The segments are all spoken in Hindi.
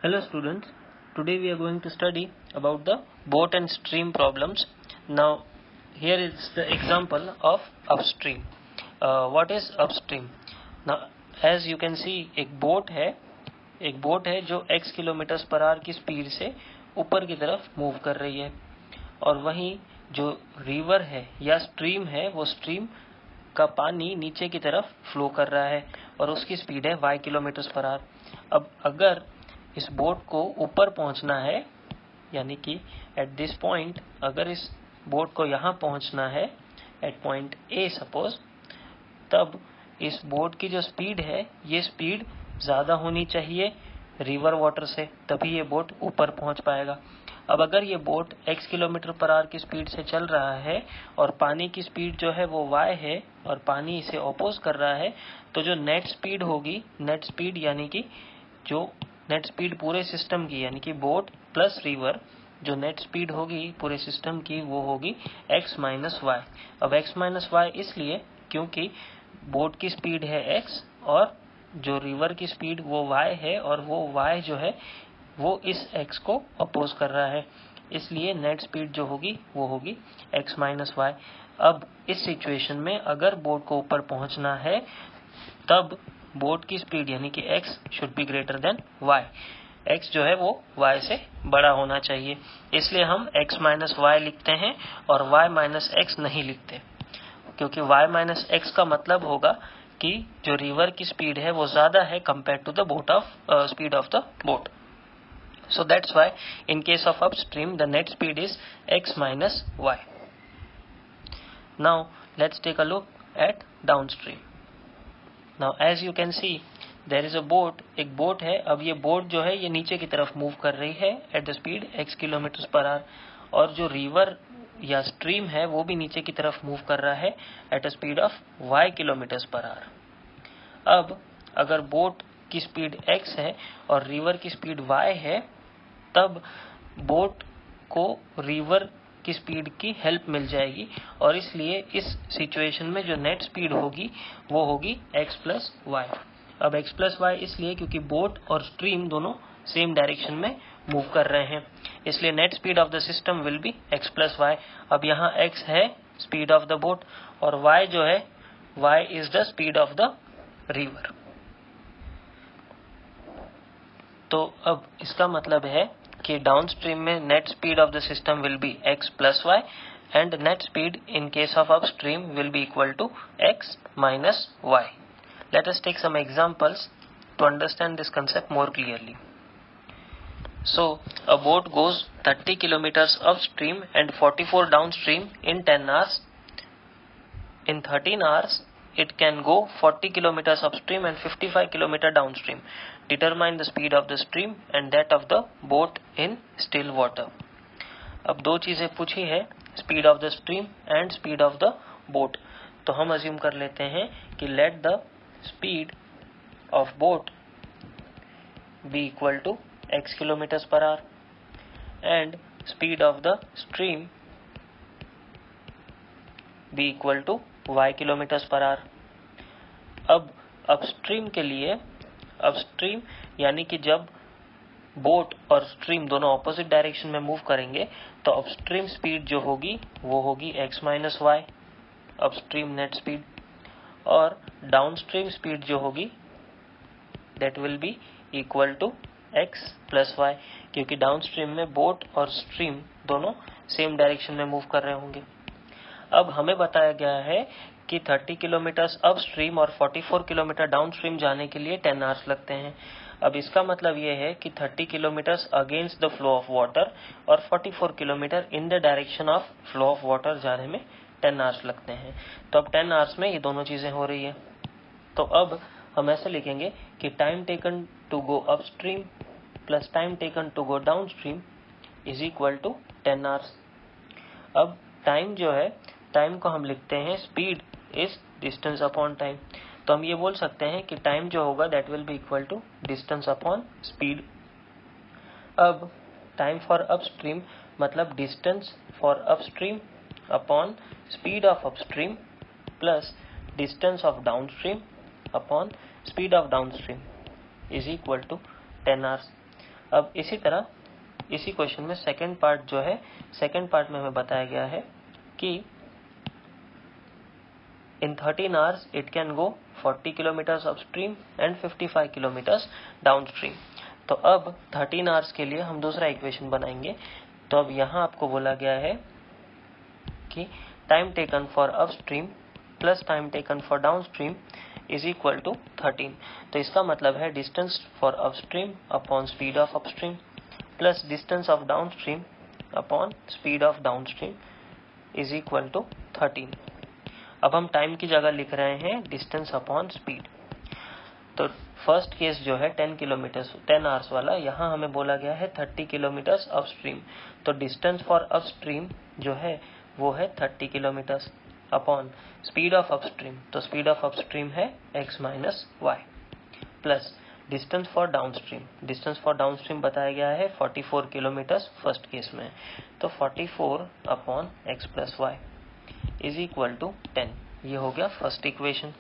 Hello students, today we are going to study about the boat and stream problems. Now here is the example of upstream. What is upstream? Now as you can see एक बोट है जो x किलोमीटर पर आवर की स्पीड से ऊपर की तरफ मूव कर रही है और वहीं जो रिवर है या स्ट्रीम है वो स्ट्रीम का पानी नीचे की तरफ फ्लो कर रहा है और उसकी स्पीड है y किलोमीटर पर आवर. अब अगर इस बोट को ऊपर पहुंचना है यानी कि एट दिस पॉइंट अगर इस बोट को यहां पहुंचना है एट पॉइंट ए सपोज, तब इस बोट की जो स्पीड है ये स्पीड ज्यादा होनी चाहिए रिवर वाटर से, तभी ये बोट ऊपर पहुंच पाएगा. अब अगर ये boat x kilometre per our की स्पीड से चल रहा है और पानी की स्पीड जो है वो y है और पानी इसे ऑपोज कर रहा है, तो जो नेट स्पीड होगी, नेट स्पीड यानी कि जो नेट स्पीड पूरे सिस्टम की यानी कि बोट प्लस रिवर, जो नेट स्पीड होगी पूरे सिस्टम की वो होगी x माइनस वाई. अब x माइनस वाई इसलिए क्योंकि बोट की स्पीड है x और जो रिवर की स्पीड वो y है और वो y जो है वो इस x को अपोज कर रहा है, इसलिए नेट स्पीड जो होगी वो होगी x माइनस वाई. अब इस सिचुएशन में अगर बोट को ऊपर पहुंचना है तब बोट की स्पीड यानी कि x should be greater than y. x जो है वो y से बड़ा होना चाहिए, इसलिए हम x माइनस वाई लिखते हैं और y माइनस x नहीं लिखते, क्योंकि y माइनस x का मतलब होगा कि जो रिवर की स्पीड है वो ज्यादा है compare to the boat of speed of the boat. So that's why in case of upstream the net speed is x minus y. Now let's take a look at downstream. Now as you can see there is a boat, एक बोट है. अब ये बोट जो है ये नीचे की तरफ मूव कर रही है at the speed x kilometre per hour और जो रिवर या स्ट्रीम है वो भी नीचे की तरफ मूव कर रहा है at a speed of y kilometre per hour. अब अगर बोट की स्पीड x है और रिवर की स्पीड y है, तब बोट को रिवर की स्पीड की हेल्प मिल जाएगी और इसलिए इस सिचुएशन में जो नेट स्पीड होगी वो होगी x प्लस वाई. अब x प्लस वाई इसलिए क्योंकि बोट और स्ट्रीम दोनों सेम डायरेक्शन में मूव कर रहे हैं, इसलिए net speed of the system will be x plus y. अब यहाँ x है स्पीड ऑफ द बोट और y जो है y is the speed of the river. तो अब इसका मतलब है कि डाउनस्ट्रीम में net speed of the system will be x plus y and net speed in case of upstream will be equal to x minus y. Let us take some examples to understand this concept more clearly. So a boat goes 30 kilometers upstream and 44 downstream in 10 hours. In 13 hours it can go 40 kilometers upstream and 55 kilometers downstream. Determine the speed of the stream and that of the boat in still water. अब दो चीजें पूछी है, speed of the stream and speed of the boat. तो हम अज्यूम कर लेते हैं कि let the speed of boat be equal to x kilometre per hour and speed of the stream be equal to y kilometre per hour. अब अपस्ट्रीम के लिए, अपस्ट्रीम यानी कि जब बोट और स्ट्रीम दोनों ऑपोजिट डायरेक्शन में मूव करेंगे तो अपस्ट्रीम स्पीड जो होगी वो होगी x minus y, upstream net speed, और डाउनस्ट्रीम स्पीड जो होगी that will be equal to x plus y, क्योंकि डाउनस्ट्रीम में बोट और स्ट्रीम दोनों सेम डायरेक्शन में मूव कर रहे होंगे. अब हमें बताया गया है कि 30 किलोमीटर अपस्ट्रीम और 44 किलोमीटर डाउनस्ट्रीम जाने के लिए 10 आवर्स लगते हैं. अब इसका मतलब यह है कि 30 kilometre against the flow of water और 44 kilometre in the direction of flow of water जाने में 10 आवर्स लगते हैं. तो अब 10 आवर्स में ये दोनों चीजें हो रही है. तो अब हम ऐसे लिखेंगे कि time taken to go upstream plus time taken to go downstream is equal to 10 hours. अब टाइम जो है, टाइम को हम लिखते हैं speed is distance upon time. तो हम ये बोल सकते हैं कि टाइम जो होगा that will be equal to distance upon speed. अब टाइम फॉर अपस्ट्रीम मतलब distance for upstream upon speed of upstream plus distance of downstream upon speed of downstream is equal to 10 hours. अब इसी तरह इसी क्वेश्चन में सेकंड पार्ट जो है, सेकंड पार्ट में हमें बताया गया है कि in 13 hours it can go 40 kilometers upstream and 55 kilometers downstream। तो अब 13 hours के लिए हम दूसरा इक्वेशन बनाएंगे। तो अब यहाँ आपको बोला गया है कि time taken for upstream plus time taken for downstream is equal to 13। तो इसका मतलब है distance for upstream upon speed of upstream plus distance of downstream upon speed of downstream is equal to 13। अब हम टाइम की जगह लिख रहे हैं डिस्टेंस अपॉन स्पीड। तो फर्स्ट केस जो है 10 आवर्स वाला, यहाँ हमें बोला गया है 30 किलोमीटर्स अपस्ट्रीम। तो डिस्टेंस फॉर अपस्ट्रीम जो है वो है 30 kilometres upon speed of upstream. तो स्पीड ऑफ अपस्ट्रीम है x minus y plus distance for downstream. Distance for downstream बताया गया है 44 किलोमीटर्स फर्स्ट केस में। तो 44 upon x plus y is equal to 10। ये हो गया फर्स्ट इक्वेशन।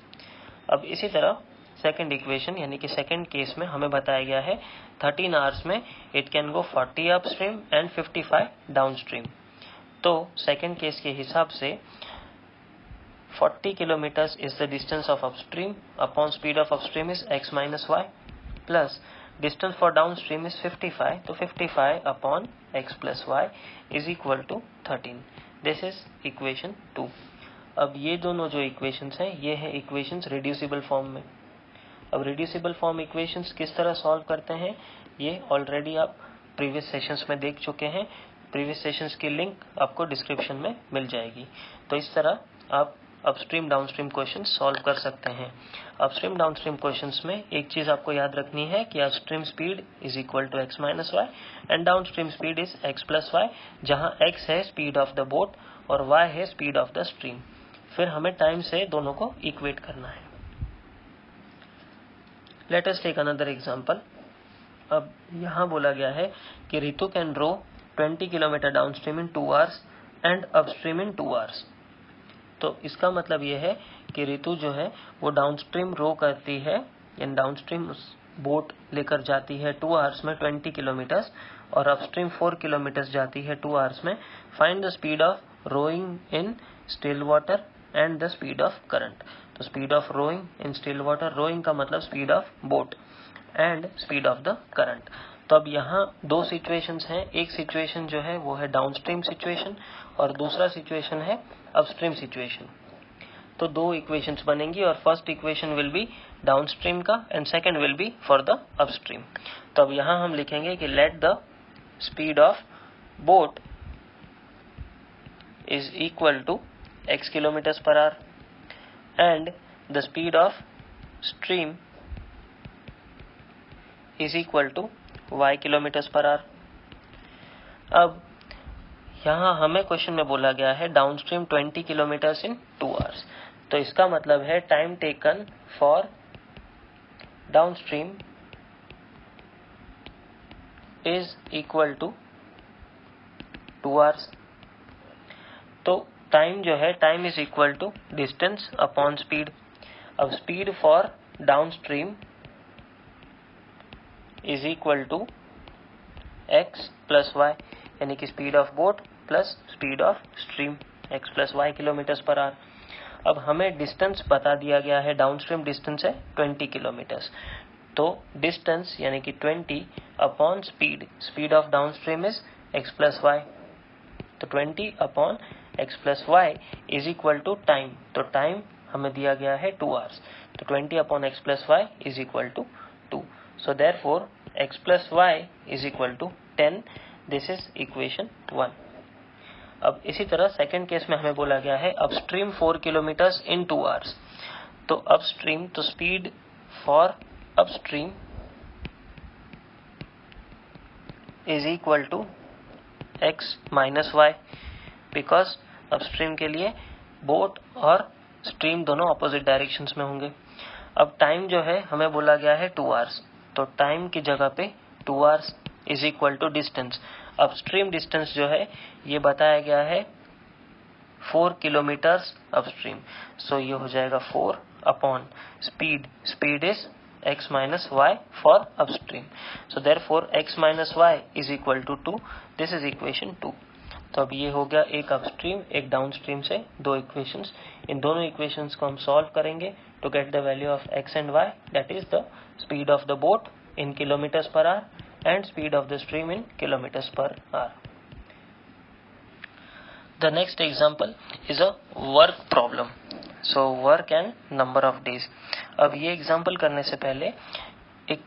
अब इसी तरह सेकंड इक्वेशन यानी कि सेकंड केस में हमें बताया गया है 13 आवर्स में it can go 40 upstream and 55 downstream. तो सेकंड केस के हिसाब से 40 kilometres is the distance of upstream upon speed of upstream is x minus y plus distance for downstream is 55। तो 55 upon x plus y is equal to 13। This is equation 2। अब ये दोनों जो इक्वेशंस हैं ये है इक्वेशंस रिड्यूसिबल फॉर्म में। अब रिड्यूसिबल फॉर्म इक्वेशंस किस तरह सॉल्व करते हैं ये ऑलरेडी आप प्रीवियस सेशंस में देख चुके हैं। प्रीवियस सेशंस की लिंक आपको डिस्क्रिप्शन में मिल जाएगी। तो इस तरह आप अपस्ट्रीम डाउनस्ट्रीम क्वेश्चंस सॉल्व कर सकते हैं। अपस्ट्रीम डाउनस्ट्रीम क्वेश्चंस में एक चीज आपको याद रखनी है कि upstream speed is equal to x minus y and downstream speed is x plus y, जहां x है स्पीड ऑफ द बोट और y है स्पीड ऑफ द स्ट्रीम। फिर हमें टाइम से दोनों को इक्वेट करना है। Let us take another example. अब यहाँ बोला गया है कि Ritu can row 20 kilometre downstream in 2 hours and upstream in 2 hours. तो इसका मतलब ये है कि रितु जो है वो डाउनस्ट्रीम रो करती है यानी डाउनस्ट्रीम बोट लेकर जाती है 2 आवर्स में 20 किलोमीटर्स और अपस्ट्रीम 4 किलोमीटर्स जाती है 2 आवर्स में। Find the speed of rowing in still water and the speed of current. तो speed of rowing in still water, rowing का मतलब speed of boat and speed of the current. तो अब यहाँ दो सिचुएशंस हैं। एक सिचुएशन जो है वो है डाउनस्ट्रीम सिचुएशन और दूसरा सिचुएशन है अपस्ट्रीम सिचुएशन। तो दो इक्वेशंस बनेंगी और first equation will be downstream का and second will be for the upstream. तो अब यहाँ हम लिखेंगे कि let the speed of boat is equal to x kilometres per hour and the speed of stream is equal to y kilometres per hour. अब यहाँ हमें क्वेश्चन में बोला गया है डाउनस्ट्रीम 20 किलोमीटर्स इन 2 आवर्स। तो इसका मतलब है time taken for downstream is equal to 2 hours. तो टाइम जो है time is equal to distance upon speed. अब speed for downstream is equal to x plus y यानी कि speed of boat plus speed of stream x plus y kilometres per hour. अब हमें डिस्टेंस बता दिया गया है, डाउनस्ट्रीम डिस्टेंस है 20 किलोमीटर्स। तो डिस्टेंस यानी कि 20 upon speed, speed of downstream is x plus y. तो 20 upon x plus y is equal to time. तो टाइम हमें दिया गया है 2 आवर्स। तो 20 upon x plus y is equal to 2। So therefore x plus y is equal to 10. This is equation 1. अब इसी तरह सेकंड केस में हमें बोला गया है अपस्ट्रीम 4 किलोमीटर्स इन 2 आवर्स। तो अपस्ट्रीम, तो speed for upstream is equal to x minus y, because upstream के लिए बोट और स्ट्रीम दोनों अपोजिट डायरेक्शंस में होंगे। अब टाइम जो है हमें बोला गया है 2 आवर्स। तो टाइम की जगह पे 2 hours is equal to distance. Upstream distance जो है ये बताया गया है 4 किलोमीटर्स अपस्ट्रीम। सो ये हो जाएगा 4 upon speed, speed is x minus y for upstream. So therefore x minus y is equal to 2. This is equation 2. तो अब ये हो गया एक अपस्ट्रीम एक डाउनस्ट्रीम से दो इक्वेशंस. इन दोनों इक्वेशंस को हम सॉल्व करेंगे to get the value of x and y, that is the speed of the boat in kilometres per hour and speed of the stream in kilometres per hour. The next example is a work problem. So work and number of days. अब ये एग्जाम्पल करने से पहले एक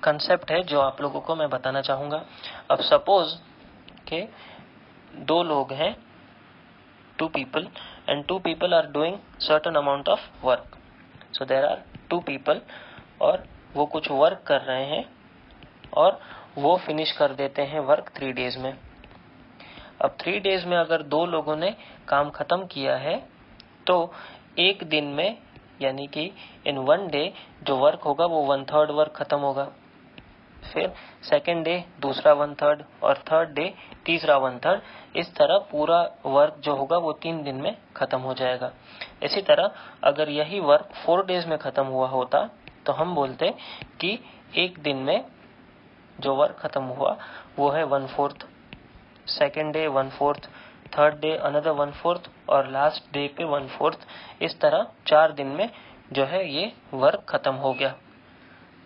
कंसेप्ट है जो आप लोगों को मैं बताना चाहूंगा. अब सपोज के दो लोग हैं, two people, and two people are doing certain amount of work. So there are two people और वो कुछ वर्क कर रहे हैं और वो फिनिश कर देते हैं वर्क 3 days में. अब 3 days में अगर दो लोगों ने काम खत्म किया है तो एक दिन में यानी कि इन 1 day जो वर्क होगा वो 1/3 वर्क खत्म होगा. फिर सेकेंड डे दूसरा 1/3 और थर्ड डे तीसरा 1/3. इस तरह पूरा वर्क जो होगा वो 3 दिन में खत्म हो जाएगा. इसी तरह अगर यही वर्क 4 days में खत्म हुआ होता तो हम बोलते कि एक दिन में जो वर्क खत्म हुआ वो है 1/4, second day 1/4, third day another 1/4 और लास्ट डे पे 1/4. इस तरह 4 दिन में जो है ये वर्क खत्म हो गया.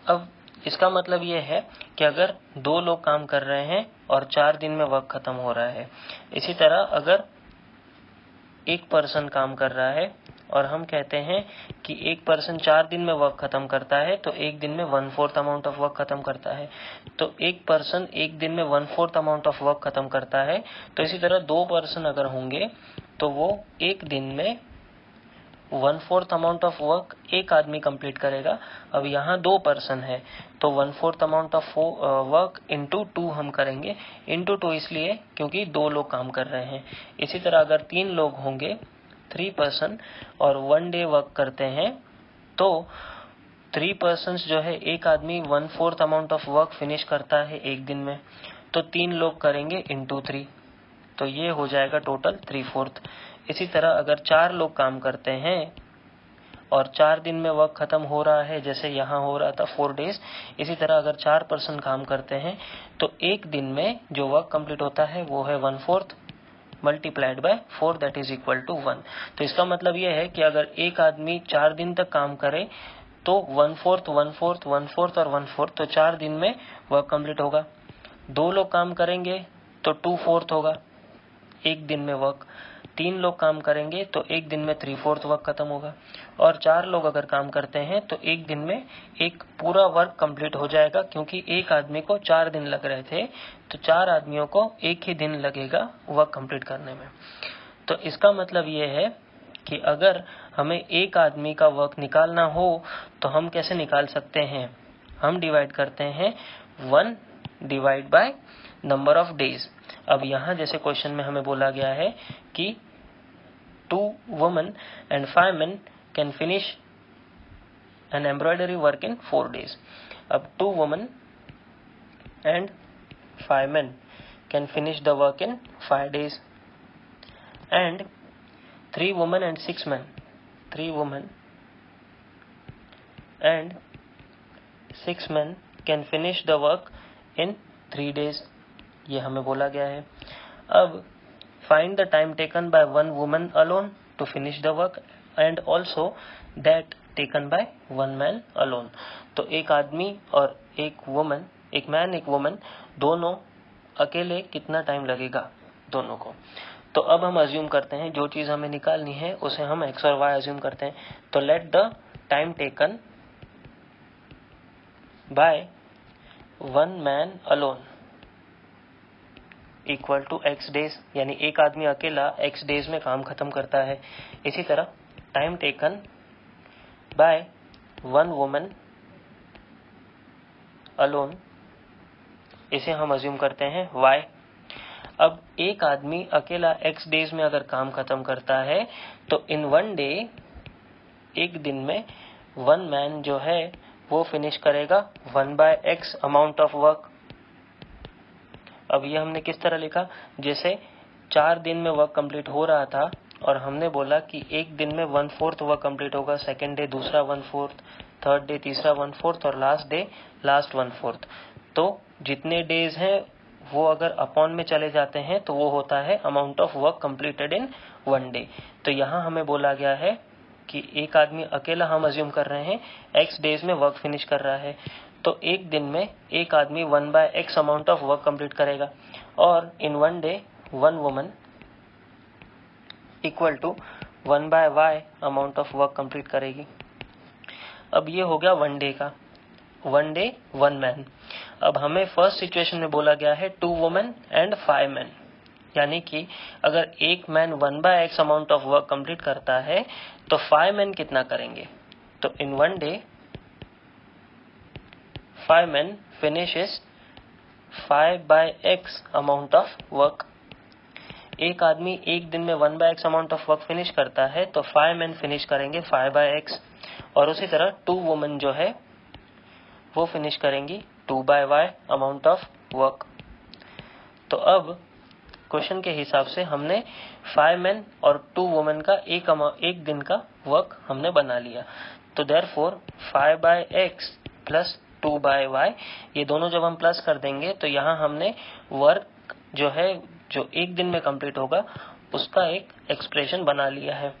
अब इसका मतलब ये है कि अगर दो लोग काम कर रहे हैं और 4 दिन में वर्क खत्म हो रहा है. इसी तरह अगर एक पर्सन काम कर रहा है और हम कहते हैं कि एक पर्सन 4 दिन में वर्क खत्म करता है तो एक दिन में 1/4 अमाउंट ऑफ वर्क खत्म करता है. तो एक पर्सन एक दिन में 1/4 अमाउंट ऑफ वर्क खत्म करता है. तो इसी तरह दो पर्सन अगर होंगे तो वो एक दिन में 1/4 अमाउंट ऑफ वर्क एक आदमी कंप्लीट करेगा. अब यहाँ दो पर्सन है तो 1/4 अमाउंट ऑफ वर्क इंटू 2 हम करेंगे. इंटू 2 इसलिए क्योंकि दो लोग काम कर रहे हैं. इसी तरह अगर 3 लोग होंगे 3 पर्सन और 1 day वर्क करते हैं तो 3 पर्सन्स जो है एक आदमी 1/4 अमाउंट ऑफ वर्क फिनिश करता है एक दिन में. तो 3 लोग करेंगे इंटू 3 तो ये हो जाएगा टोटल 3/4. इसी तरह अगर 4 लोग काम करते हैं और 4 दिन में वर्क खत्म हो रहा है जैसे यहाँ हो रहा था 4 days. इसी तरह अगर 4 पर्सन काम करते हैं तो एक दिन में जो वर्क कंप्लीट होता है वो है 1/4 multiplied by 4 that is equal to 1. तो इसका मतलब ये है कि अगर एक आदमी 4 दिन तक काम करे तो 1/4 1/4 1/4 और 1/4 तो 4 दिन में वर्क कंप्लीट होगा. दो लोग काम करेंगे तो 2/4 होगा एक दिन में वर्क. 3 लोग काम करेंगे तो एक दिन में 3/4 वर्क खत्म होगा. और 4 लोग अगर काम करते हैं तो एक दिन में एक पूरा वर्क कंप्लीट हो जाएगा क्योंकि एक आदमी को 4 दिन लग रहे थे तो 4 आदमियों को एक ही दिन लगेगा वर्क कंप्लीट करने में. तो इसका मतलब ये है कि अगर हमें एक आदमी का वर्क निकालना हो तो हम कैसे निकाल सकते हैं. हम डिवाइड करते हैं 1 divide by number of days. अब यहाँ जैसे क्वेश्चन में हमें बोला गया है कि 2 women and 5 men can finish an embroidery work in 4 days. अब 2 women and 5 men can finish the work in 5 days and 3 women and 6 men 3 women and 6 men can finish the work in 3 days. ये हमें बोला गया है. अब find the time taken by one woman alone to finish the work and also that taken by one man alone. तो एक आदमी और एक वुमन, एक मैन एक वुमन, दोनों अकेले कितना टाइम लगेगा दोनों को. तो अब हम अज्यूम करते हैं जो चीज हमें निकालनी है उसे हम x और y अज्यूम करते हैं. तो let the time taken by one man alone equal to x days, यानी एक आदमी अकेला x days में काम खत्म करता है. इसी तरह time taken by one woman alone इसे हम अज्यूम करते हैं y. अब एक आदमी अकेला x days में अगर काम खत्म करता है तो इन 1 day एक दिन में 1 मैन जो है वो फिनिश करेगा 1/x अमाउंट ऑफ वर्क. अब ये हमने किस तरह लिखा, जैसे 4 दिन में वर्क कंप्लीट हो रहा था और हमने बोला कि एक दिन में 1/4 वर्क कंप्लीट होगा, सेकेंड डे दूसरा 1/4, थर्ड डे तीसरा 1/4 और लास्ट डे लास्ट 1/4। तो जितने डेज हैं वो अगर अपॉन में चले जाते हैं तो वो होता है amount of work completed in 1 day. तो यहाँ हमें बोला गया है कि एक आदमी अकेला, हम अज्यूम कर रहे हैं x डेज में वर्क फिनिश कर रहा है, तो एक दिन में एक आदमी 1/x amount of work complete करेगा और in 1 day 1 woman equal to 1/y amount of work complete करेगी। अब ये हो गया 1 डे का, 1 डे 1 मैन। अब हमें फर्स्ट सिचुएशन में बोला गया है 2 वुमेन एंड 5 मैन, यानी कि अगर एक man 1/x amount of work complete करता है तो 5 मैन कितना करेंगे। तो इन 1 day 5 man finishes 5/x amount of work. एक आदमी एक दिन में 1/x amount of work finish करता है तो 5 मैन फिनिश करेंगे 5/x, और उसी तरह 2 वुमेन जो है वो फिनिश करेंगी 2/y अमाउंट ऑफ वर्क। तो अब क्वेश्चन के हिसाब से हमने 5 मैन और 2 वुमेन का एक दिन का वर्क हमने बना लिया। तो देयरफॉर 5/x प्लस 2/y, ये दोनों जब हम प्लस कर देंगे तो यहाँ हमने वर्क जो है जो एक दिन में कंप्लीट होगा उसका एक एक्सप्रेशन बना लिया है।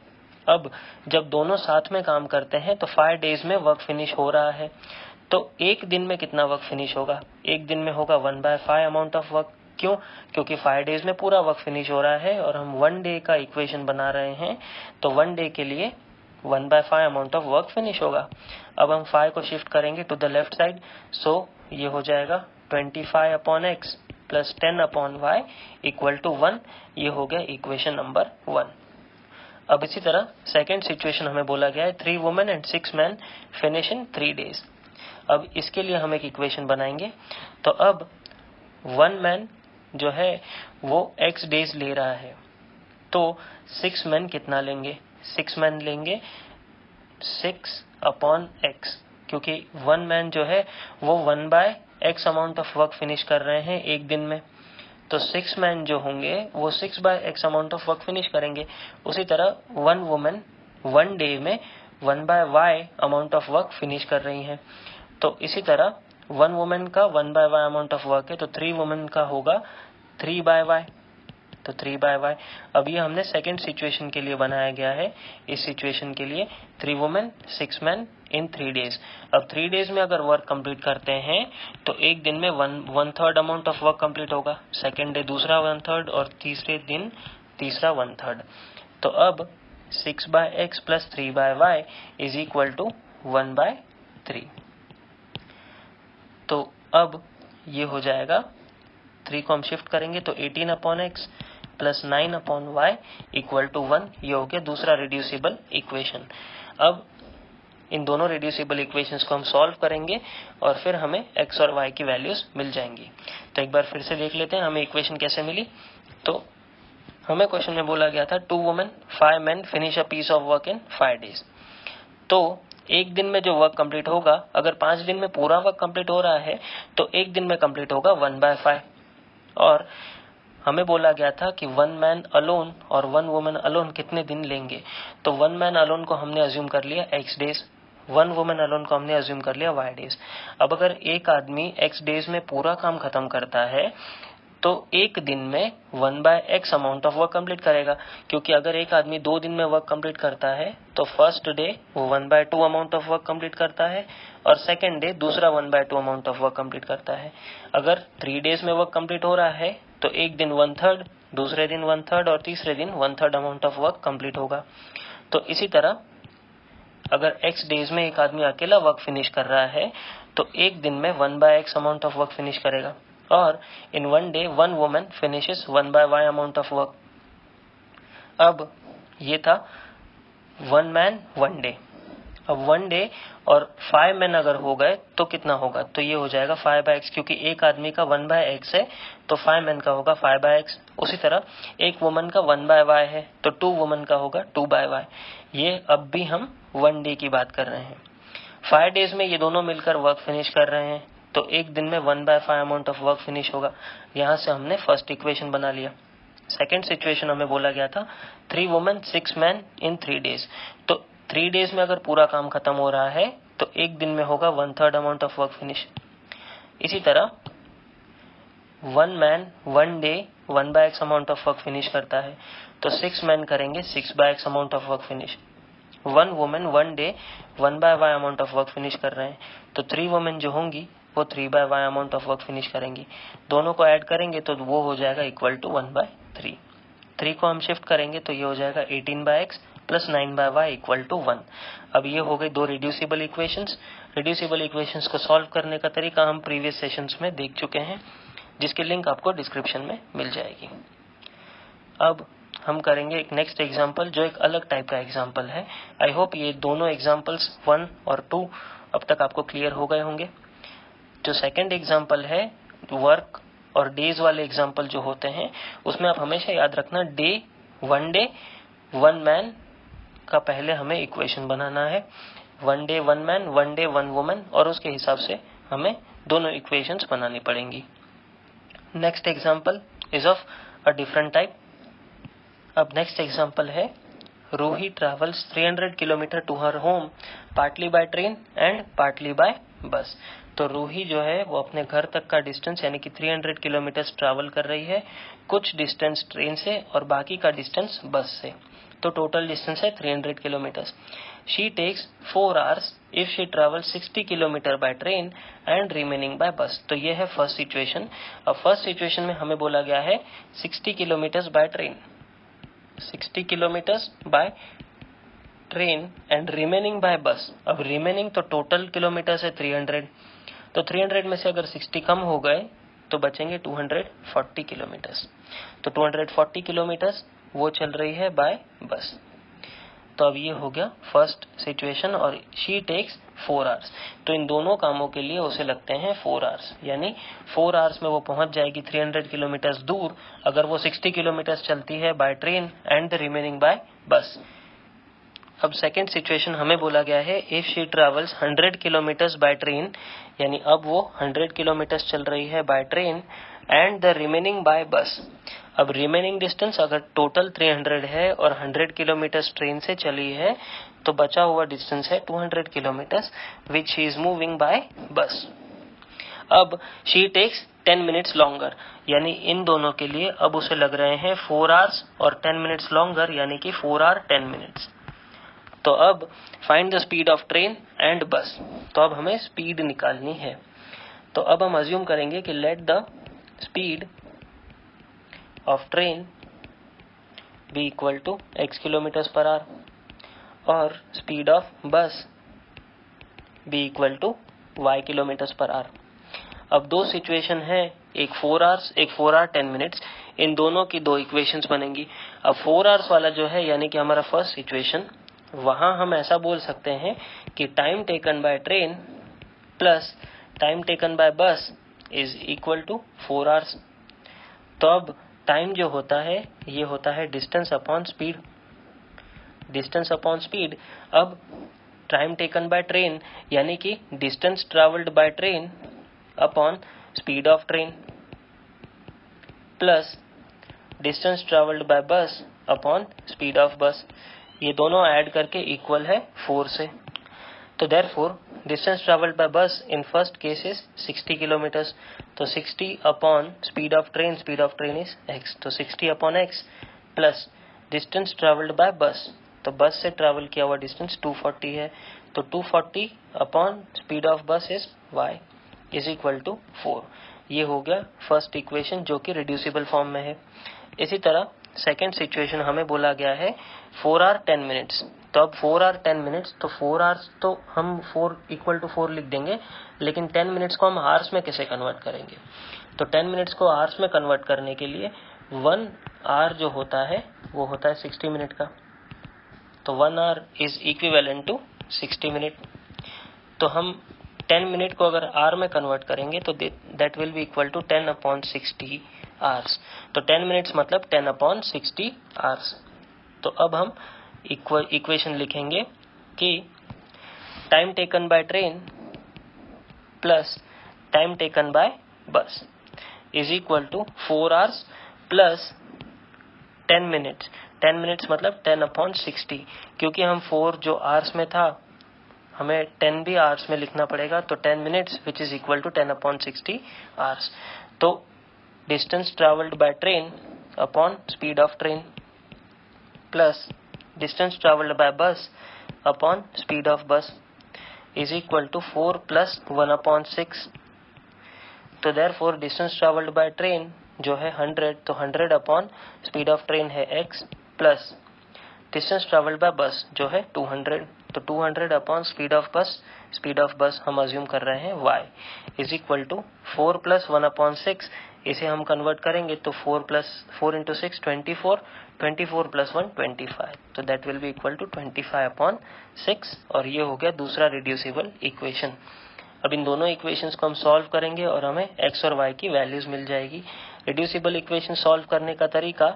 अब जब दोनों साथ में काम करते हैं तो 5 डेज में वर्क फिनिश हो रहा है, तो एक दिन में कितना वर्क फिनिश होगा। एक दिन में होगा 1/5 अमाउंट ऑफ वर्क। क्यों? क्योंकि 5 डेज में पूरा वर्क फिनिश हो रहा है और हम 1 डे का इक्वेशन बना रहे हैं, तो 1 डे के लिए 1/5 अमाउंट ऑफ वर्क फिनिश होगा। अब हम 5 को शिफ्ट करेंगे टू द लेफ्ट साइड, सो ये हो जाएगा 25/x plus 10/y equal to 1। ये हो गया इक्वेशन नंबर 1। अब इसी तरह सेकेंड सिचुएशन हमें बोला गया है 3 women and 6 man finish in 3 days. अब इसके लिए हम एक इक्वेशन बनाएंगे। तो अब 1 मैन जो है वो x डेज ले रहा है, तो 6 मैन कितना लेंगे। 6 मैन लेंगे 6/x, क्योंकि 1 मैन जो है वो 1/x amount of work finish कर रहे हैं एक दिन में, तो 6 मैन जो होंगे वो 6/x amount of work finish करेंगे। उसी तरह 1 वुमेन 1 डे में 1/y amount of work finish कर रही हैं, तो इसी तरह 1 वुमेन का 1/y अमाउंट ऑफ वर्क है, तो 3 वुमेन का होगा 3/y, तो 3/y। अब ये हमने सेकेंड सिचुएशन के लिए बनाया गया है। इस सिचुएशन के लिए 3 वुमेन 6 मैन इन 3 डेज। अब 3 डेज में अगर वर्क कंप्लीट करते हैं तो एक दिन में 1/3 अमाउंट ऑफ वर्क कंप्लीट होगा, सेकेंड डे दूसरा 1/3 और तीसरे दिन तीसरा 1/3। तो अब 6/x plus 3/y is equal to 1/3। तो अब ये हो जाएगा, 3 को हम शिफ्ट करेंगे तो 18/x plus 9/y equal to 1। ये हो गया दूसरा रिड्यूसिबल इक्वेशन। अब इन दोनों रिड्यूसिबल इक्वेशंस को हम सॉल्व करेंगे और फिर हमें x और y की वैल्यूज मिल जाएंगी। तो एक बार फिर से देख लेते हैं हमें इक्वेशन कैसे मिली। तो हमें क्वेश्चन में बोला गया था 2 women 5 man finish a piece of work in 5 days. तो एक दिन में जो वर्क कंप्लीट होगा, अगर 5 दिन में पूरा वर्क कंप्लीट हो रहा है तो एक दिन में कंप्लीट होगा 1/5। और हमें बोला गया था कि 1 मैन अलोन और 1 वुमन अलोन कितने दिन लेंगे। तो 1 मैन अलोन को हमने अज्यूम कर लिया x डेज, 1 वुमन अलोन को हमने अज्यूम कर लिया y डेज। अब अगर एक आदमी x डेज में पूरा काम खत्म करता है तो एक दिन में 1/x amount of work complete करेगा, क्योंकि अगर एक आदमी 2 दिन में वर्क कंप्लीट करता है तो फर्स्ट डे वो 1/2 अमाउंट ऑफ वर्क कंप्लीट करता है और सेकेंड डे दूसरा 1/2 अमाउंट ऑफ वर्क कंप्लीट करता है। अगर 3 डेज में वर्क कंप्लीट हो रहा है तो एक दिन 1/3, दूसरे दिन 1/3 और तीसरे दिन 1/3 अमाउंट ऑफ वर्क कंप्लीट होगा। तो इसी तरह अगर x डेज में एक आदमी अकेला वर्क फिनिश कर रहा है तो एक दिन में 1/x amount of work finish करेगा, और in 1 day 1 woman finishes 1/y amount of work. अब ये था 1 मैन 1 डे। अब 1 डे और 5 मैन अगर हो गए तो कितना होगा, तो ये हो जाएगा 5/x, क्योंकि एक आदमी का 1/x है तो 5 मैन का होगा 5/x। उसी तरह एक वुमन का 1/y है तो 2 वुमन का होगा 2/y। ये अब भी हम 1 डे की बात कर रहे हैं। 5 डेज में ये दोनों मिलकर वर्क फिनिश कर रहे हैं तो एक दिन में 1/5 अमाउंट ऑफ वर्क फिनिश होगा। यहां से हमने फर्स्ट इक्वेशन बना लिया। सेकेंड सिचुएशन हमें बोला गया था 3 वुमेन 6 मैन इन 3 days। तो 3 days में अगर पूरा काम खत्म हो रहा है तो एक दिन में होगा 1/3 अमाउंट ऑफ वर्क फिनिश। इसी तरह 1 man 1 day 1/x amount of work finish करता है, तो 6 मैन करेंगे 6/x amount of work finish. 1 women 1 day 1/y amount of work finish कर रहे हैं, तो 3 वुमेन जो होंगी वो 3/y amount of work finish करेंगी। दोनों को ऐड करेंगे तो वो हो जाएगा इक्वल टू 1/3। 3 को हम शिफ्ट करेंगे तो ये हो जाएगा 18/x plus 9/y equal to 1। अब ये हो गई दो रिड्यूसिबल इक्वेशंस। रिड्यूसिबल इक्वेशंस को सॉल्व करने का तरीका हम प्रीवियस सेशंस में देख चुके हैं, जिसकी लिंक आपको डिस्क्रिप्शन में मिल जाएगी। अब हम करेंगे एक नेक्स्ट एग्जांपल जो एक अलग टाइप का एग्जांपल है। आई होप ये दोनों एग्जांपल्स 1 और 2 अब तक आपको क्लियर हो गए होंगे। जो सेकंड एग्जांपल है वर्क और डेज वाले एग्जांपल जो होते हैं उसमें आप हमेशा याद रखना डे 1 मैन का पहले हमें इक्वेशन बनाना है। 1 डे 1 मैन 1 डे 1 वुमन और उसके हिसाब से हमें दोनों इक्वेशंस बनानी पड़ेंगी। Next example is of a different type. अब नेक्स्ट एग्जांपल है Ruhi travels 300 kilometre to her home partly by train and partly by bus. तो रूही जो है वो अपने घर तक का डिस्टेंस यानी कि 300 किलोमीटर ट्रैवल कर रही है, कुछ डिस्टेंस ट्रेन से और बाकी का डिस्टेंस बस से। तो टोटल डिस्टेंस है 300 kilometre. She takes 4 hours if she travel 60 kilometre by train and remaining by bus. तो ये है फर्स्ट सिचुएशन। अब फर्स्ट सिचुएशन में हमें बोला गया है 60 kilometre by train, 60 kilometre by train and remaining by bus. अब रिमेनिंग तो टोटल किलोमीटर है 300, तो 300 में से अगर 60 कम हो गए तो बचेंगे 240 किलोमीटर। तो 240 किलोमीटर वो चल रही है बाय बस। तो अब ये हो गया फर्स्ट सिचुएशन और शी टेक्स 4 hours। तो इन दोनों कामों के लिए उसे लगते हैं 4 hours, यानी 4 hours में वो पहुंच जाएगी 300 किलोमीटर दूर अगर वो 60 किलोमीटर चलती है by train and the remaining by bus. अब सेकेंड सिचुएशन हमें बोला गया है if she travels 100 kilometre by train, यानी अब वो 100 किलोमीटर चल रही है by train and the remaining by bus. अब रिमेनिंग डिस्टेंस अगर टोटल 300 है और 100 किलोमीटर ट्रेन से चली है तो बचा हुआ डिस्टेंस है 200 kilometre which she is moving by bus. अब शी टेक्स 10 मिनट्स लॉन्गर, यानी इन दोनों के लिए अब उसे लग रहे हैं 4 hours और 10 मिनट्स लॉन्गर, यानी कि 4 hour 10 मिनट्स। तो अब find the speed of train and बस। तो अब हमें स्पीड निकालनी है। तो अब हम अज्यूम करेंगे कि let the speed of train be equal to x kilometre per hour और speed of bus be equal to y kilometre per hour. अब दो सिचुएशन है, एक 4 hours एक 4 hour 10 मिनट्स। इन दोनों की दो इक्वेशंस बनेंगी। अब 4 hours वाला जो है यानी कि हमारा फर्स्ट सिचुएशन, वहां हम ऐसा बोल सकते हैं कि time taken by train plus time taken by bus is equal to 4 hours। तो अब टाइम जो होता है ये होता है distance upon speed, distance upon speed. अब टाइम टेकन बाय ट्रेन यानी कि distance travelled by train upon speed of train plus distance travelled by bus upon speed of बस। ये दोनों ऐड करके इक्वल है 4 से। तो देयरफॉर डिस्टेंस ट्रेवल्ड बाय बस in first case is 60 kilometre. तो 60 upon speed of train is x। तो 60 upon x plus distance travelled by bus, तो बस से ट्रेवल किया हुआ डिस्टेंस 240 है, तो 240 upon speed of bus is y is equal to 4। ये हो गया फर्स्ट इक्वेशन जो कि रिड्यूसिबल फॉर्म में है। इसी तरह सेकेंड सिचुएशन हमें बोला गया है 4 hour 10 मिनट्स। तो अब 4 hour 10 मिनट्स, तो 4 hours तो हम 4 इक्वल टू 4 लिख देंगे, लेकिन 10 मिनट्स को हम आवर्स में कैसे कन्वर्ट करेंगे? तो 10 मिनट्स को आवर्स में कन्वर्ट करने के लिए 1 hour जो होता है वो होता है 60 मिनट का। तो 1 hour is equivalent to 60 minute. तो हम 10 मिनट को अगर आवर में कन्वर्ट करेंगे तो that will be equal to 10 upon 60 hours. तो 10 मिनट्स मतलब 10 अपॉन 60 आवर्स। तो अब हम इक्वेशन लिखेंगे कि time taken by train plus time taken by bus is equal to 4 hours plus 10 minutes, 10 minutes मतलब 10/60, क्योंकि हम 4 जो आवर्स में था हमें 10 भी आवर्स में लिखना पड़ेगा, तो 10 minutes which is equal to 10/60 hours. तो distance travelled by train upon speed of train plus distance travelled by bus upon speed of bus is equal to 4 plus 1/6। तो therefore distance travelled by train जो है 100, तो 100 अपॉन स्पीड ऑफ ट्रेन है x plus distance travelled by bus जो है 200, तो 200 अपॉन स्पीड ऑफ बस हम अज्यूम कर रहे हैं y is equal to 4 plus 1/6। इसे हम कन्वर्ट करेंगे तो 4 इंटू 6 24, 24 प्लस 1 25, तो that will be equal to 25/6। और ये हो गया दूसरा रिड्यूसिबल इक्वेशन। अब इन दोनों इक्वेशंस को हम सॉल्व करेंगे और हमें x और y की वैल्यूज मिल जाएगी। रिड्यूसिबल इक्वेशन सॉल्व करने का तरीका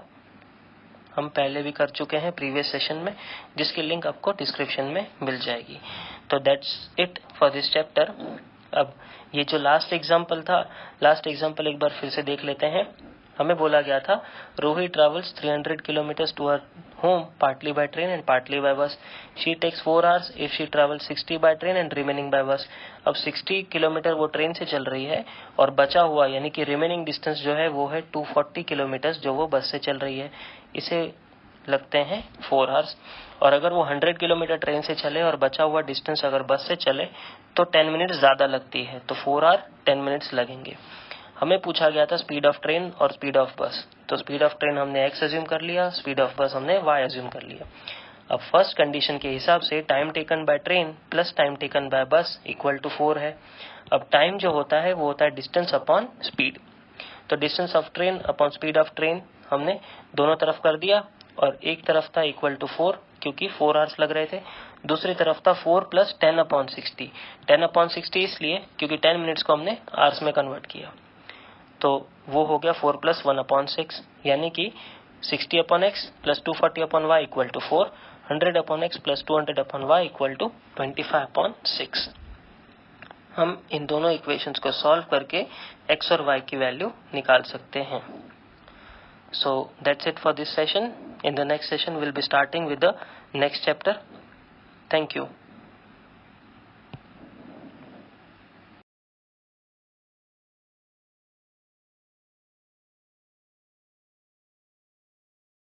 हम पहले भी कर चुके हैं प्रीवियस सेशन में, जिसकी लिंक आपको डिस्क्रिप्शन में मिल जाएगी। तो that's it for this chapter. अब ये जो लास्ट एग्जांपल था, लास्ट एग्जांपल एक बार फिर से देख लेते हैं। हमें बोला गया था Rohi travels 300 kilometres to her home partly by train and partly by bus. She takes 4 hours if she travel 60 by train and remaining by bus. अब 60 किलोमीटर वो ट्रेन से चल रही है और बचा हुआ यानी कि रिमेनिंग डिस्टेंस जो है वो है 240 किलोमीटर्स जो वो बस से चल रही है। इसे लगते हैं 4 आवर्स। और अगर वो 100 किलोमीटर ट्रेन से चले और बचा हुआ डिस्टेंस अगर बस से चले तो 10 मिनट्स ज्यादा लगती है, तो 4 आवर 10 मिनट्स लगेंगे। हमें पूछा गया था स्पीड ऑफ ट्रेन और स्पीड ऑफ बस, तो स्पीड ऑफ ट्रेन हमने x अज्यूम कर लिया, स्पीड ऑफ बस हमने y अज्यूम कर लिया। अब फर्स्ट कंडीशन के हिसाब से time taken by train plus time taken by बस इक्वल टू 4 है। अब टाइम जो होता है वो होता है डिस्टेंस अपॉन स्पीड, तो distance of train upon speed of train हमने दोनों तरफ कर दिया, और एक तरफ था इक्वल टू 4 क्योंकि 4 आवर्स लग रहे थे, दूसरी तरफ था 4 प्लस 10/60। 10/60 इसलिए क्योंकि 10 मिनट्स को हमने आवर्स में कन्वर्ट किया, तो वो हो गया 4 प्लस 1/6 यानी कि 60/x plus 240/y equal to 4, 100/x plus 200/y equal to 25/6। हम इन दोनों इक्वेशंस को सॉल्व करके x और y की वैल्यू निकाल सकते हैं। So that's it for this session. In the next session we'll be starting with the next chapter. Thank you.